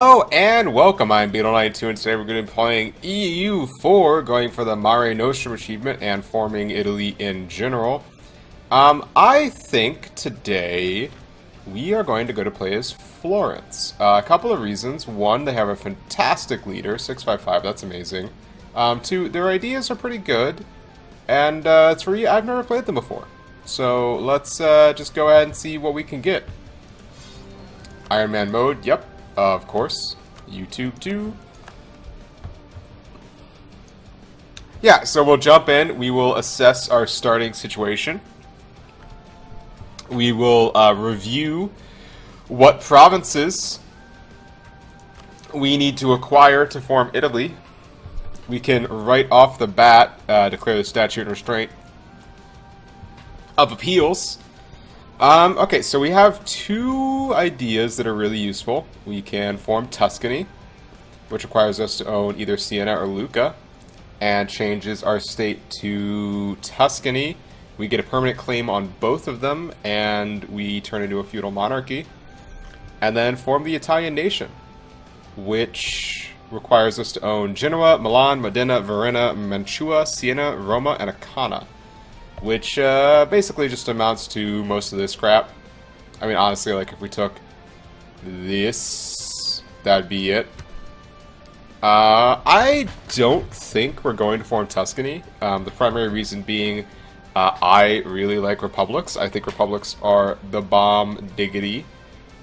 Hello and welcome, I'm Beetle92 and today we're going to be playing EU4, going for the Mare Nostrum achievement and forming Italy in general. I think today we are going to go to play as Florence. A couple of reasons. One, they have a fantastic leader, 655, that's amazing. Two, their ideas are pretty good. And three, I've never played them before. So let's just go ahead and see what we can get. Iron Man mode, yep. Of course. YouTube too. Yeah, so we'll jump in. We will assess our starting situation. We will review what provinces we need to acquire to form Italy. We can right off the bat declare the statute and restraint of appeals. Okay, so we have two ideas that are really useful. We can form Tuscany, which requires us to own either Siena or Lucca, and changes our state to Tuscany. We get a permanent claim on both of them, and we turn into a feudal monarchy. And then form the Italian nation, which requires us to own Genoa, Milan, Modena, Verona, Mantua, Siena, Roma, and Acana. Which basically just amounts to most of this crap. I mean, honestly, like if we took this, that'd be it. I don't think we're going to form Tuscany. The primary reason being I really like republics. I think republics are the bomb diggity,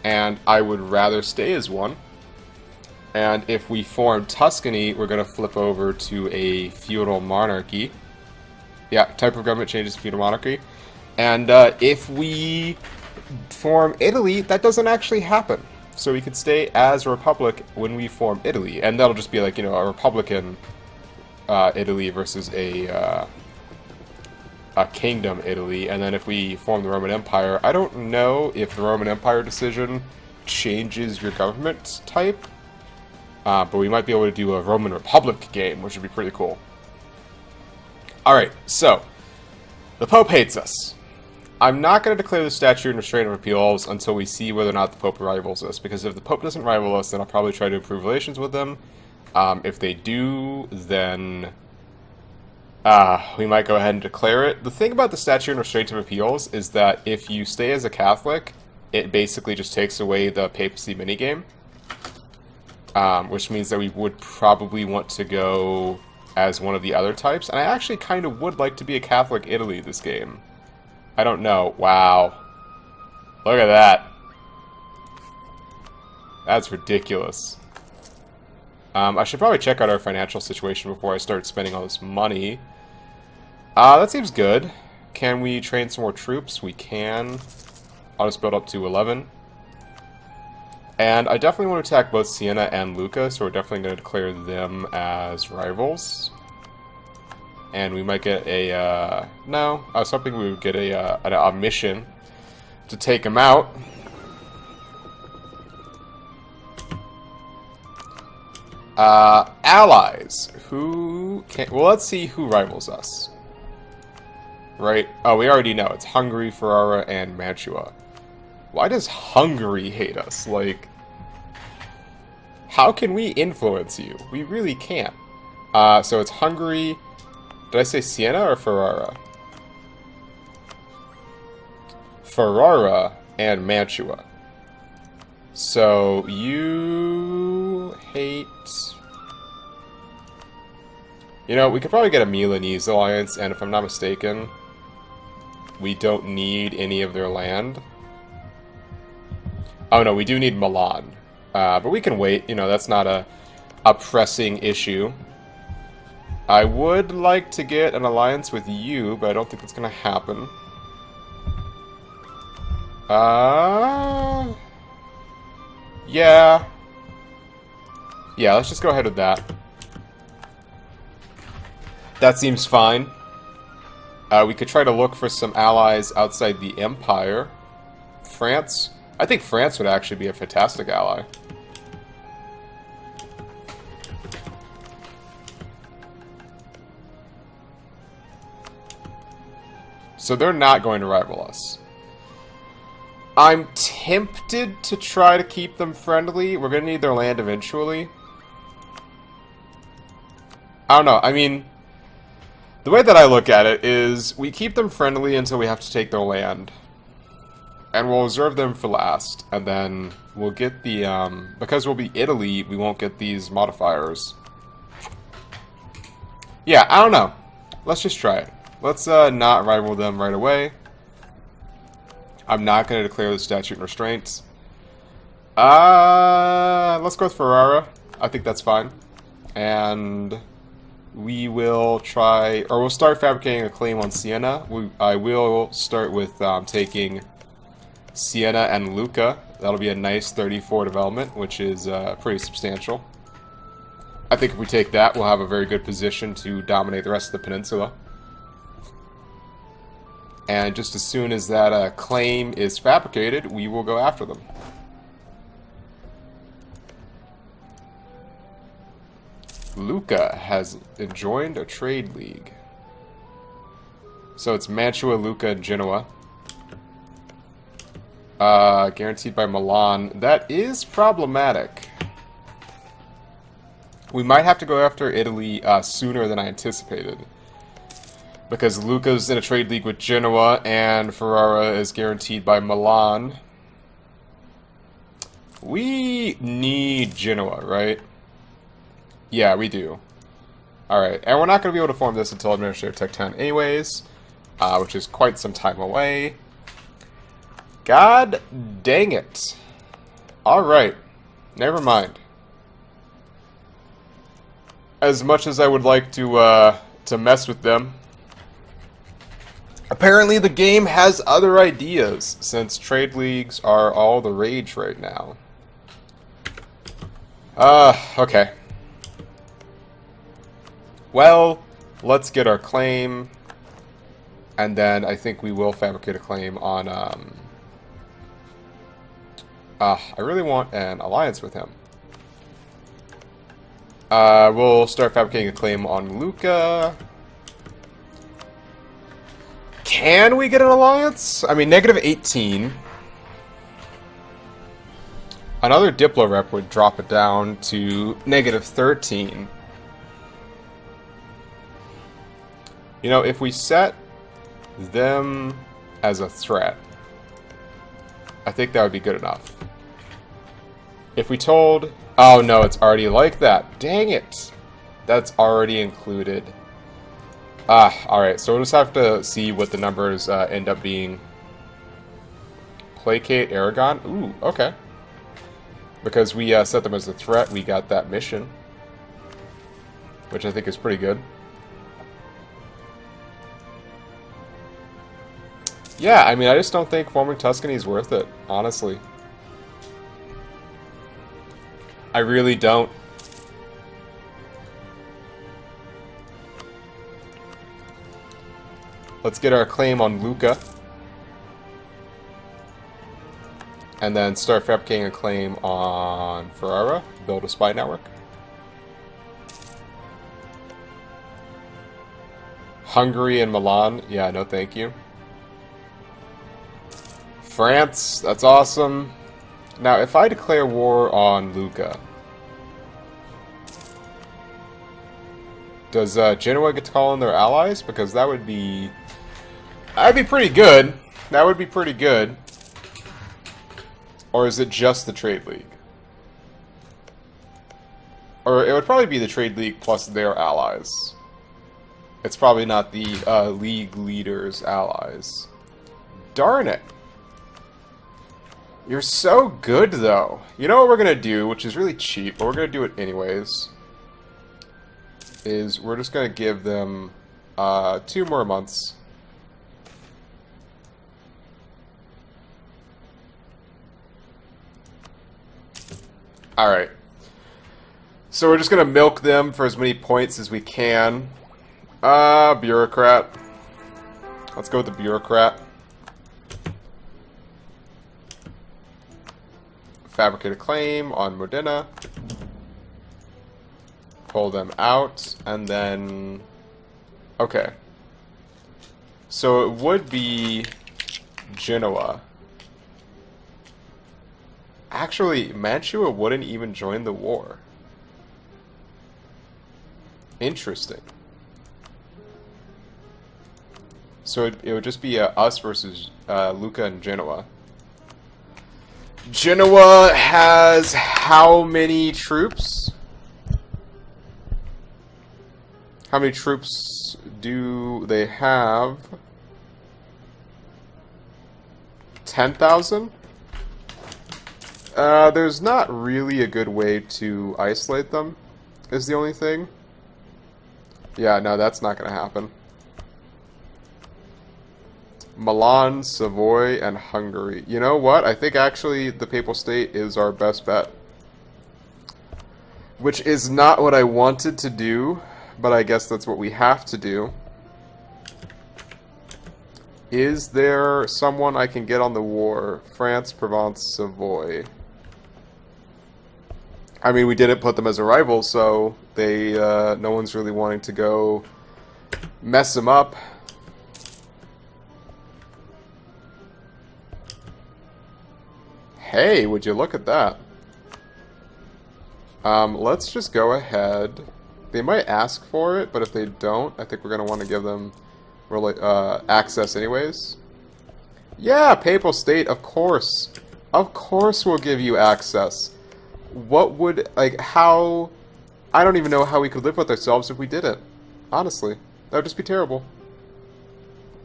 and I would rather stay as one. And if we form Tuscany, we're going to flip over to a feudal monarchy. Yeah, type of government changes to feudal monarchy. And if we form Italy, that doesn't actually happen. So we could stay as a republic when we form Italy. And that'll just be like, you know, a republican Italy versus a kingdom Italy. And then if we form the Roman Empire, I don't know if the Roman Empire decision changes your government type. But we might be able to do a Roman Republic game, which would be pretty cool. Alright, so, the Pope hates us. I'm not going to declare the statute and restraint of appeals until we see whether or not the Pope rivals us, because if the Pope doesn't rival us, then I'll probably try to improve relations with them. If they do, then we might go ahead and declare it. The thing about the statute and restraint of appeals is that if you stay as a Catholic, it basically just takes away the Papacy minigame, which means that we would probably want to go as one of the other types, and I actually kind of would like to be a Catholic Italy this game. I don't know. Wow. Look at that. That's ridiculous. I should probably check out our financial situation before I start spending all this money. That seems good. Can we train some more troops? We can. I'll just build up to 11. And I definitely want to attack both Siena and Lucca, so we're definitely going to declare them as rivals. And we might get a, no, I was hoping we would get a mission to take them out. Allies. Who can, well, let's see who rivals us. Right? Oh, we already know. It's Hungary, Ferrara, and Mantua. Why does Hungary hate us? Like, how can we influence you? We really can't. So it's Hungary. Did I say Siena or Ferrara? Ferrara and Mantua. So you hate... You know, we could probably get a Milanese alliance, and if I'm not mistaken, we don't need any of their land. Oh no, we do need Milan. But we can wait, you know, that's not a pressing issue. I would like to get an alliance with you, but I don't think that's going to happen. Yeah. Yeah, let's just go ahead with that. That seems fine. We could try to look for some allies outside the Empire. France? I think France would actually be a fantastic ally. So they're not going to rival us. I'm tempted to try to keep them friendly. We're gonna need their land eventually. I don't know, I mean, the way that I look at it is we keep them friendly until we have to take their land. And we'll reserve them for last, and then we'll get the, because we'll be Italy, we won't get these modifiers. Yeah, I don't know. Let's just try it. Let's not rival them right away. I'm not going to declare the statute and restraints. Let's go with Ferrara. I think that's fine. And we will try, or we'll start fabricating a claim on Siena. I will start with taking Siena and Lucca. That'll be a nice 34 development, which is pretty substantial. I think if we take that, we'll have a very good position to dominate the rest of the peninsula. And just as soon as that claim is fabricated, we will go after them. Lucca has joined a trade league. So it's Mantua, Lucca, and Genoa. Guaranteed by Milan. That is problematic. We might have to go after Italy sooner than I anticipated. Because Lucca's in a trade league with Genoa, and Ferrara is guaranteed by Milan. We need Genoa, right? Yeah, we do. Alright, and we're not going to be able to form this until Administrative Tech 10 anyways, which is quite some time away. God dang it. Alright, never mind. As much as I would like to mess with them, apparently the game has other ideas, since trade leagues are all the rage right now. Okay. Well, let's get our claim, and then I think we will fabricate a claim on, I really want an alliance with him. We'll start fabricating a claim on Lucca. Can we get an alliance? I mean, negative 18. Another Diplo rep would drop it down to negative 13. You know, if we set them as a threat, I think that would be good enough. If we told... Oh, no, it's already like that. Dang it. That's already included. Alright, so we'll just have to see what the numbers end up being. Placate Aragon? Ooh, okay. Because we set them as a threat, we got that mission. Which I think is pretty good. Yeah, I mean, I just don't think forming Tuscany is worth it, honestly. I really don't. Let's get our claim on Lucca. And then start fabricating a claim on Ferrara. Build a spy network. Hungary and Milan. Yeah, no thank you. France, that's awesome. Now, if I declare war on Lucca, does Genoa get to call in their allies? Because that would be... That'd be pretty good. That would be pretty good. Or is it just the Trade League? Or it would probably be the Trade League plus their allies. It's probably not the League leaders' allies. Darn it. You're so good, though. You know what we're going to do, which is really cheap, but we're going to do it anyways, is we're just going to give them 2 more months. Alright. So we're just going to milk them for as many points as we can. Bureaucrat. Let's go with the Bureaucrat. Fabricate a claim on Modena. Pull them out, and then... Okay. So it would be Genoa. Actually, Mantua wouldn't even join the war. Interesting. So it would just be us versus Lucca and Genoa. Genoa has how many troops? How many troops do they have? 10,000? There's not really a good way to isolate them, is the only thing. Yeah, no, that's not going to happen. Milan, Savoy, and Hungary. You know what? I think actually the Papal State is our best bet. Which is not what I wanted to do, but I guess that's what we have to do. Is there someone I can get on the war? France, Provence, Savoy. I mean, we didn't put them as a rival, so they no one's really wanting to go mess them up. Hey, would you look at that? Let's just go ahead. They might ask for it, but if they don't, I think we're going to want to give them access anyways. Yeah, Papal State, of course. Of course we'll give you access. What would, like, how... I don't even know how we could live with ourselves if we didn't. Honestly. That would just be terrible.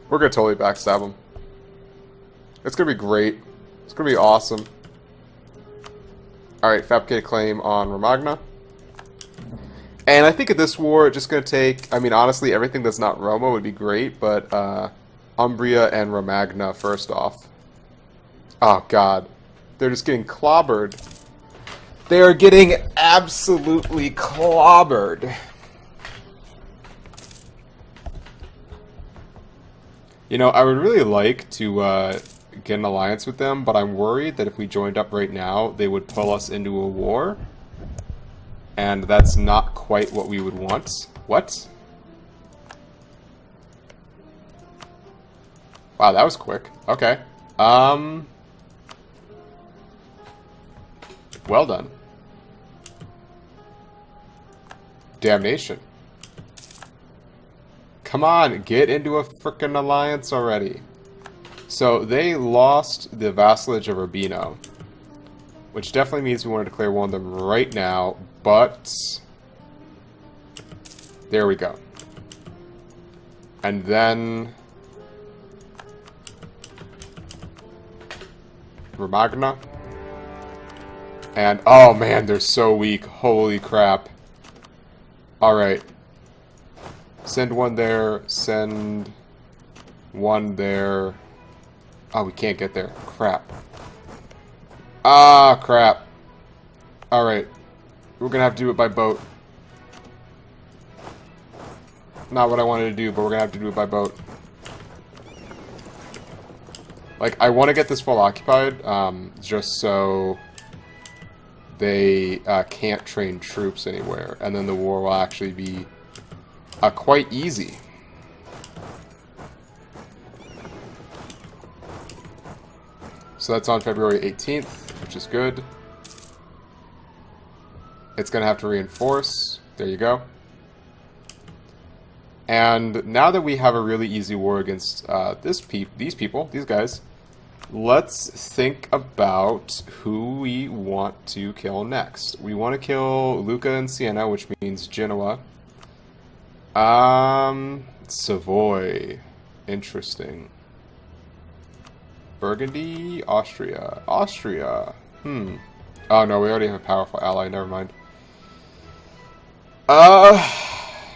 We're going to totally backstab them. It's going to be great. It's going to be awesome. Alright, fabricate a claim on Romagna. And I think at this war, it's just going to take... I mean, honestly, everything that's not Roma would be great, but Umbria and Romagna first off. Oh, God. They're just getting clobbered. They are getting absolutely clobbered. You know, I would really like to get an alliance with them, but I'm worried that if we joined up right now, they would pull us into a war. And that's not quite what we would want. What? Wow, that was quick. Okay. Well done. Damnation. Come on, get into a frickin' alliance already. So, they lost the vassalage of Urbino. Which definitely means we want to declare one of them right now, but... There we go. And then... Romagna. And, oh man, they're so weak. Holy crap. Alright. Send one there. Send one there. Oh, we can't get there. Crap. Ah, crap. Alright. We're gonna have to do it by boat. Not what I wanted to do, but we're gonna have to do it by boat. Like, I want to get this full occupied, just so they can't train troops anywhere, and then the war will actually be quite easy. So that's on February 18th, which is good. It's going to have to reinforce. There you go. And now that we have a really easy war against these people, these guys, let's think about who we want to kill next. We want to kill Lucca and Siena, which means Genoa. Savoy. Interesting. Burgundy, Austria. Austria. Oh no, we already have a powerful ally, never mind.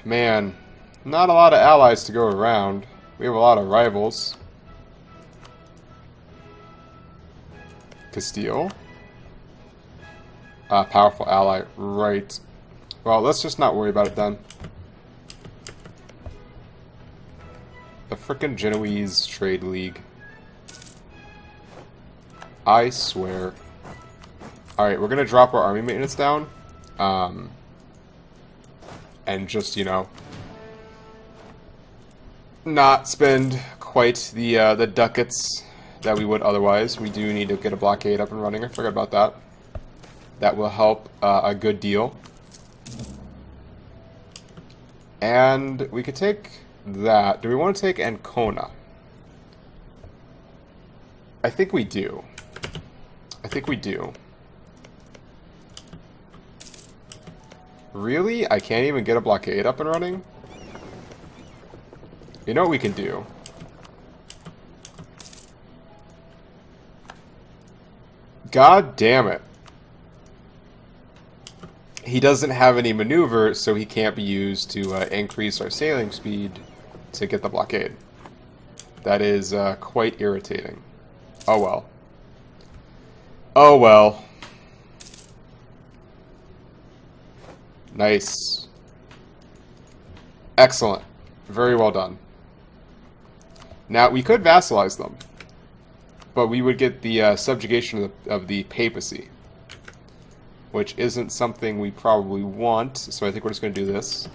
Man. Not a lot of allies to go around. We have a lot of rivals. Castile. Powerful ally, right. Well, let's just not worry about it then. The frickin' Genoese Trade League. I swear. Alright, we're gonna drop our army maintenance down. And just, you know, not spend quite the ducats that we would otherwise. We do need to get a blockade up and running. I forgot about that. That will help a good deal. And we could take that. Do we want to take Ancona? I think we do. I think we do. Really? I can't even get a blockade up and running? You know what we can do? God damn it. He doesn't have any maneuver, so he can't be used to increase our sailing speed to get the blockade. That is quite irritating. Oh well. Oh well. Nice. Excellent. Very well done. Now, we could vassalize them, but we would get the subjugation of the Papacy, which isn't something we probably want, so I think we're just going to do this.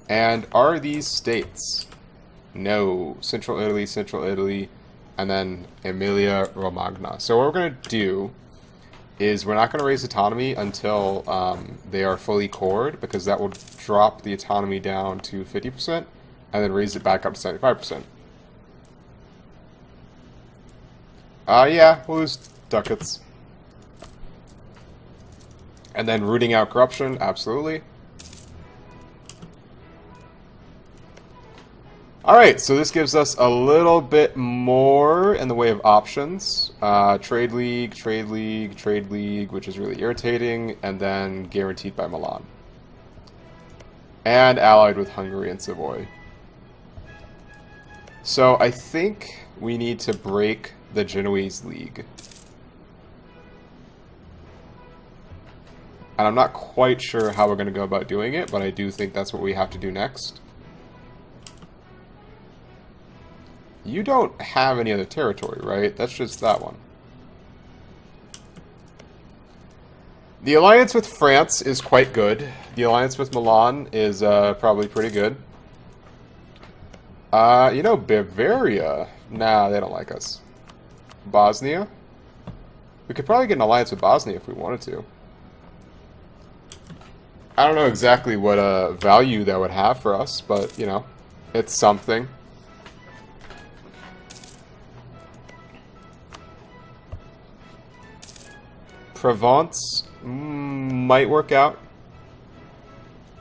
And are these states? No. Central Italy, and then Emilia-Romagna. So what we're going to do is we're not going to raise autonomy until they are fully cored, because that will drop the autonomy down to 50%, and then raise it back up to 75%. Yeah, we'll lose ducats. And then rooting out corruption, absolutely. Alright, so this gives us a little bit more in the way of options. Trade League, which is really irritating, and then guaranteed by Milan. And allied with Hungary and Savoy. So I think we need to break the Genoese League. And I'm not quite sure how we're going to go about doing it, but I do think that's what we have to do next. You don't have any other territory, right? That's just that one. The alliance with France is quite good. The alliance with Milan is probably pretty good. You know, Bavaria. Nah, they don't like us. Bosnia. We could probably get an alliance with Bosnia if we wanted to. I don't know exactly what value that would have for us, but, you know, it's something. Provence might work out.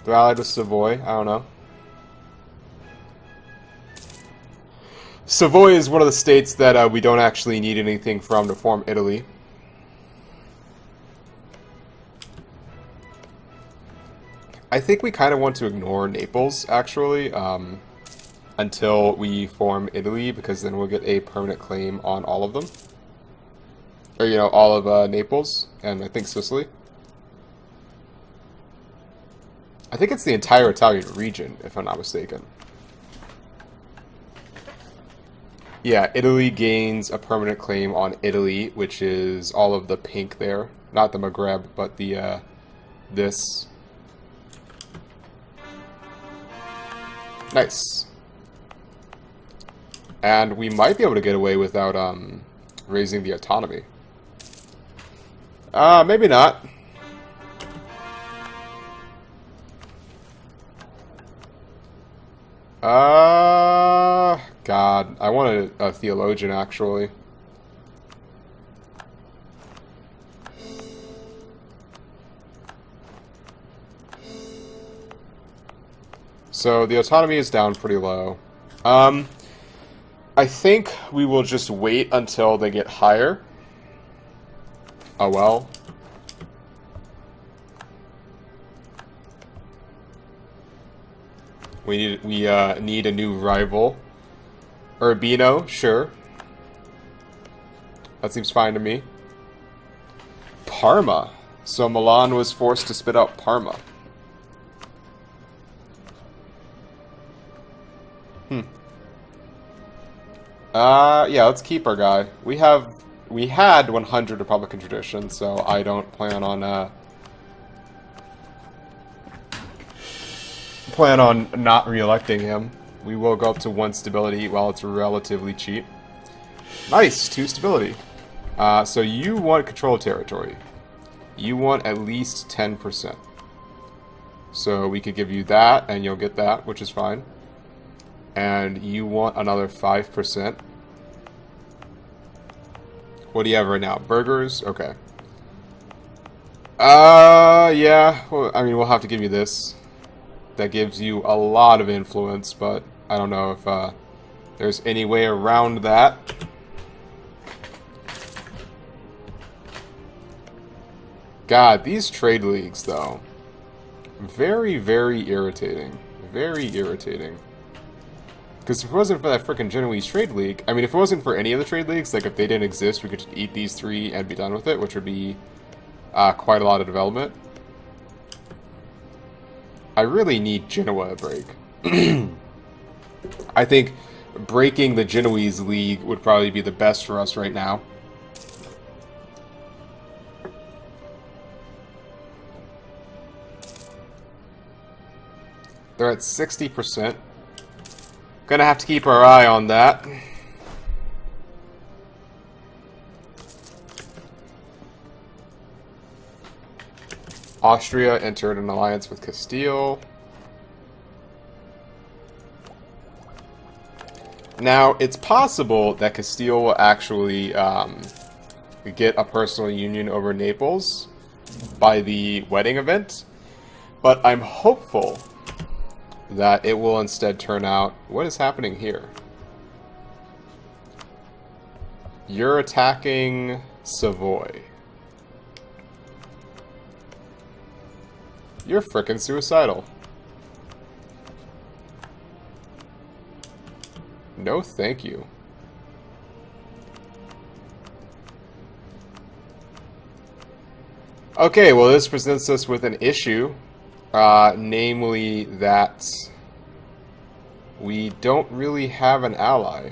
They're allied with Savoy. I don't know. Savoy is one of the states that we don't actually need anything from to form Italy. I think we kind of want to ignore Naples, actually, until we form Italy, because then we'll get a permanent claim on all of them. Or, you know, all of Naples, and I think Sicily. I think it's the entire Italian region, if I'm not mistaken. Yeah, Italy gains a permanent claim on Italy, which is all of the pink there. Not the Maghreb, but the, this. Nice. And we might be able to get away without, raising the autonomy. Maybe not. God, I wanted a theologian, actually. So, the autonomy is down pretty low. I think we will just wait until they get higher. Oh well. We need a new rival. Urbino, sure. That seems fine to me. Parma. So Milan was forced to spit out Parma. Yeah, let's keep our guy. We had 100 Republican tradition, so I don't plan on not re-electing him. We will go up to 1 stability while it's relatively cheap. Nice, 2 stability. So you want control territory. You want at least 10%. So we could give you that, and you'll get that, which is fine. And you want another 5%. What do you have right now? Burgers? Okay. Yeah. Well, I mean, we'll have to give you this. That gives you a lot of influence, but I don't know if there's any way around that. God, these trade leagues, though. Very, very irritating. Very irritating. Because if it wasn't for that frickin' Genoese trade league, I mean, if it wasn't for any of the trade leagues, like if they didn't exist, we could just eat these 3 and be done with it, which would be quite a lot of development. I really need Genoa a break. I think breaking the Genoese league would probably be the best for us right now. They're at 60%. Gonna have to keep our eye on that. Austria entered an alliance with Castile. Now, it's possible that Castile will actually get a personal union over Naples by the wedding event, but I'm hopeful that it will instead turn out... What is happening here? You're attacking Savoy. You're frickin' suicidal. No, thank you. Okay, well, this presents us with an issue. Namely that we don't really have an ally.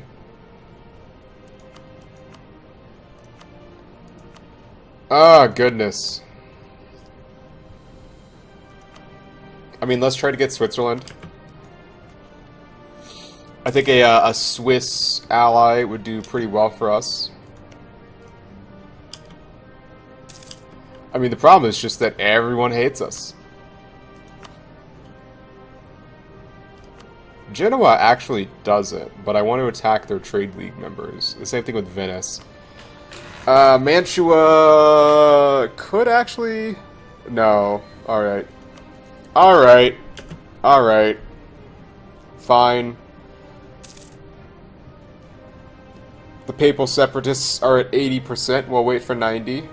Oh, goodness. I mean, let's try to get Switzerland. I think a Swiss ally would do pretty well for us. I mean, the problem is just that everyone hates us. Genoa actually doesn't, but I want to attack their trade league members. The same thing with Venice. Mantua could actually... No. Alright. Alright. Alright. Fine. The Papal Separatists are at 80%. We'll wait for 90.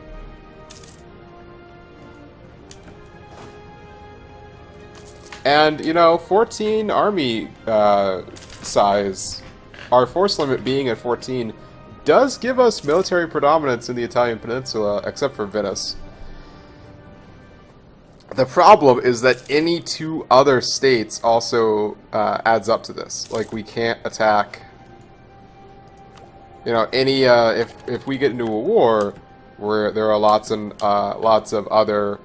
And, you know, 14 army size, our force limit being at 14, does give us military predominance in the Italian peninsula, except for Venice. The problem is that any 2 other states also adds up to this. Like, we can't attack, you know, any, if we get into a war where there are lots of other...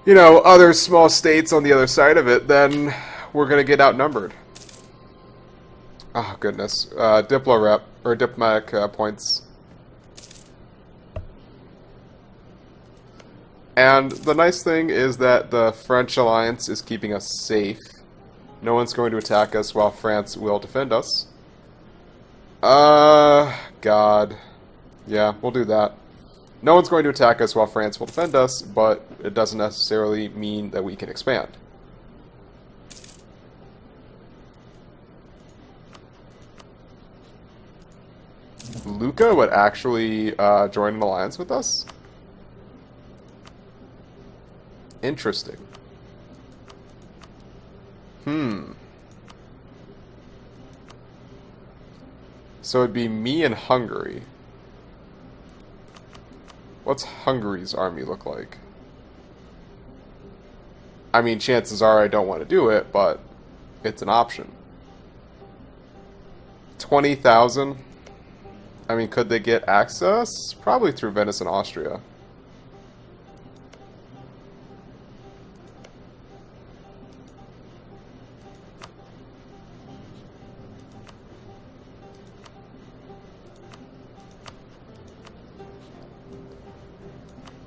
you know, other small states on the other side of it, then we're going to get outnumbered. Oh, goodness. Diplomatic points. And the nice thing is that the French alliance is keeping us safe. No one's going to attack us while France will defend us. God. Yeah, we'll do that. No one's going to attack us while France will defend us, but it doesn't necessarily mean that we can expand. Lucca would actually join an alliance with us? Interesting. So it'd be me and Hungary. What's Hungary's army look like? I mean, chances are I don't want to do it, but it's an option. 20,000? I mean, could they get access? Probably through Venice and Austria.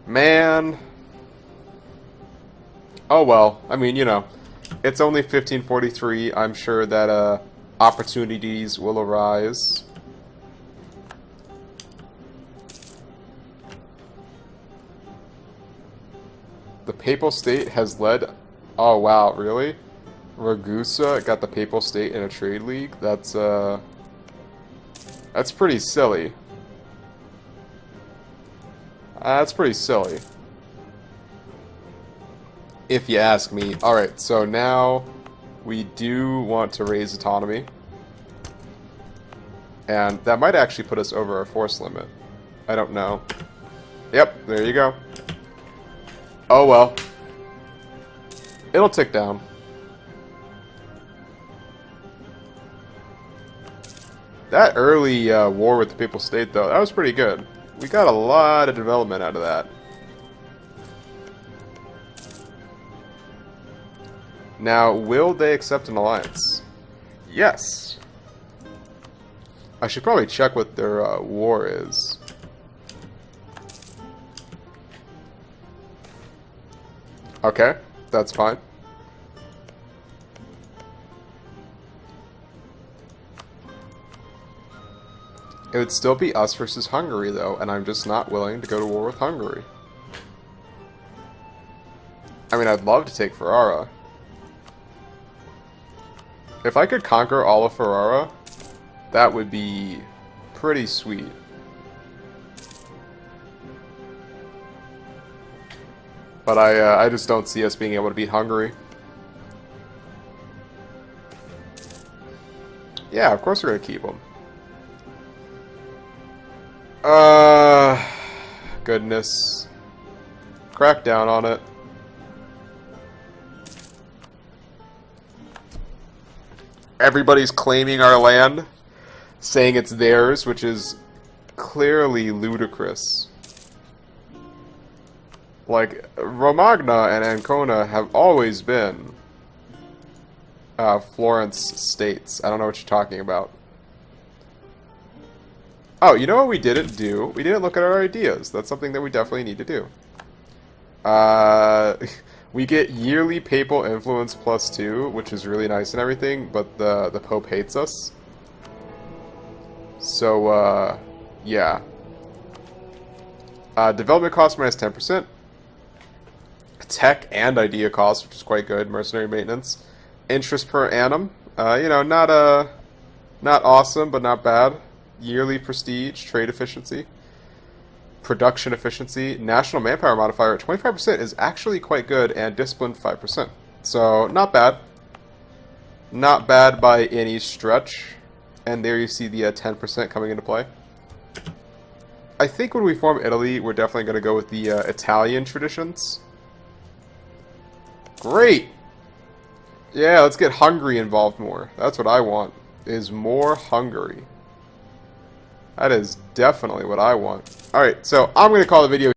Man. Oh well. I mean, you know, it's only 1543. I'm sure that opportunities will arise. The Papal State has led... Oh, wow, really? Ragusa got the Papal State in a trade league? That's pretty silly. That's pretty silly. If you ask me. Alright, so now we do want to raise autonomy. And that might actually put us over our force limit. I don't know. Yep, there you go. Oh well. It'll tick down. That early war with the Papal State, though, that was pretty good. We got a lot of development out of that. Now, will they accept an alliance? Yes. I should probably check what their war is. Okay, that's fine. It would still be us versus Hungary, though, and I'm just not willing to go to war with Hungary. I mean, I'd love to take Ferrara. If I could conquer all of Ferrara, that would be pretty sweet. But I just don't see us being able to beat Hungary. Yeah, of course we're gonna keep them. Goodness. Crack down on it. Everybody's claiming our land, saying it's theirs, which is clearly ludicrous. Like, Romagna and Ancona have always been Florence states. I don't know what you're talking about. Oh, you know what we didn't do? We didn't look at our ideas. That's something that we definitely need to do. We get yearly papal influence +2, which is really nice and everything, but the Pope hates us. So, yeah. Development cost -10%. Tech and idea cost, which is quite good. Mercenary maintenance. Interest per annum. You know, not awesome, but not bad. Yearly prestige, trade efficiency, production efficiency, national manpower modifier at 25% is actually quite good, and discipline 5%. So, not bad. Not bad by any stretch. And there you see the 10% coming into play. I think when we form Italy, we're definitely going to go with the Italian traditions. Great! Yeah, let's get Hungary involved more. That's what I want, is more Hungary. That is definitely what I want. Alright, so I'm going to call the video